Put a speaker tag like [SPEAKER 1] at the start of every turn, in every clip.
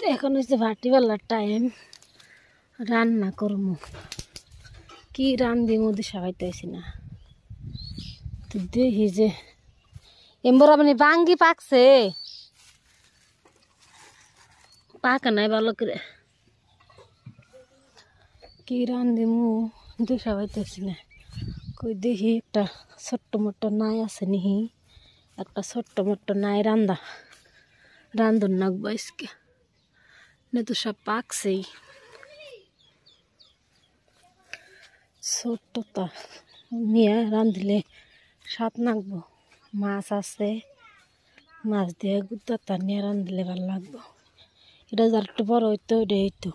[SPEAKER 1] এখন হচ্ছে ভাটিবেলার টাইম রান্না করবো কি রান্ধি মধ্যে সাবাইতেছি না তো দেখি যে এমবর আপনি বাঙ্গি পাকছে পাকা নাই ভালো করে কি রান্ধি মু দেখা পাইতেছি না কই দেখি একটা ছোট্ট মোট্ট নাই আছে নিহি একটা ছোট্ট মোট্ট নাই রান্ধন নাকবো আজকে না তো সব পাকছেই ছোট্টটা নিয়ে রাঁধলে স্বাদ নাকবো মাছ আছে মাছ দিয়ে গুদ্দাটা নিয়ে রাঁধলে ভালো লাগবো এটা যার একটু বড় হইতো ওইটাই হইতো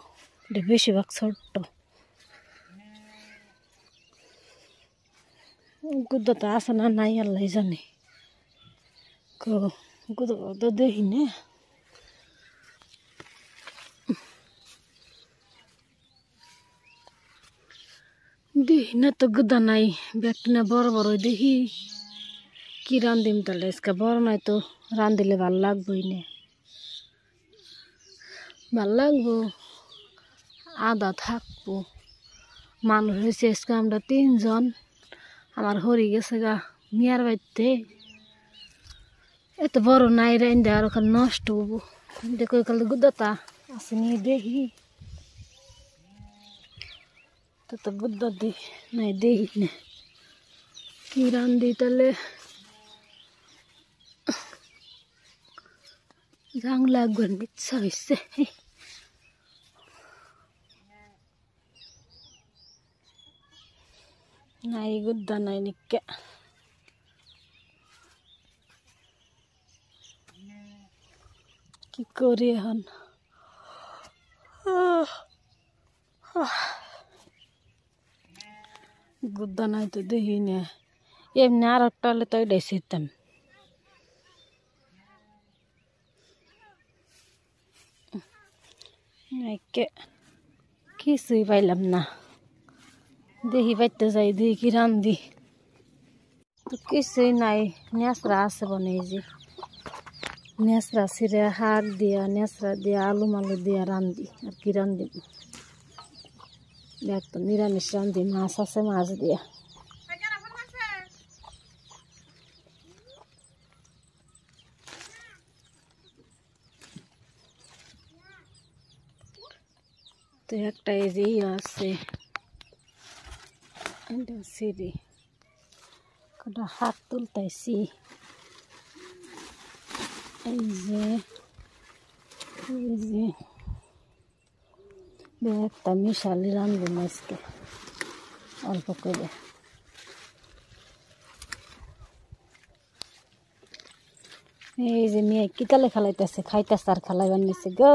[SPEAKER 1] এটা বেশিরভাগ ছোট্ট গুদ্দাটা আছে না নাই আল্লাহ জানে গুদ্দা দেখি না দেখি না তো গুদ্দা নাই ব্যাগটা না বড় বড় দেখি কি রাঁধিম তাহলে আজকে বড় নাই তো রাঁধিলে ভাল লাগবোই না ভাল লাগবো আদা থাকবো মানুষ হয়েছে আজকে আমরা 3 জন আমার হরি গেছে গা মিয়ার বাড়িতে এত বড় নাই রাঁধে আর ওখানে নষ্ট হবো দেখো কাল গুদ্দাটা আসেনি দেখি তো গুদ্দা নাই দেখি না কি রান্ধি তাহলে জাং লাগবেন ইচ্ছা হয়েছে নাই গুদ্দা নাই নিকে কি করি এখন গুদ্দা নাই তো দেখি না এমনি আর একটা হলে তো এটাই শিখতাম কিছুই পাইলাম না দেখি পাইতে যাই দেখি কি রান্ধি তো কিছুই নাই নেচড়া আছে বনে যে নেচড়া ছিঁড়ে শাক দিয়া নেচড়া দিয়া আলু মালু দিয়া রান্ধি আর কি রান্ধি দেখ তো নিরামিষ রান্ধি মাছ আছে মাছ দিয়া তো একটা এই যে আছে সিঁড়ি কটা হাত তুলতেছি এই যে একটা মিশালি রান্ধবো আজকে অল্প করে এই যে মেয়ে কিতালে খেলাইতেছে খাইতেছে আর খেলাই বানিয়েছে গো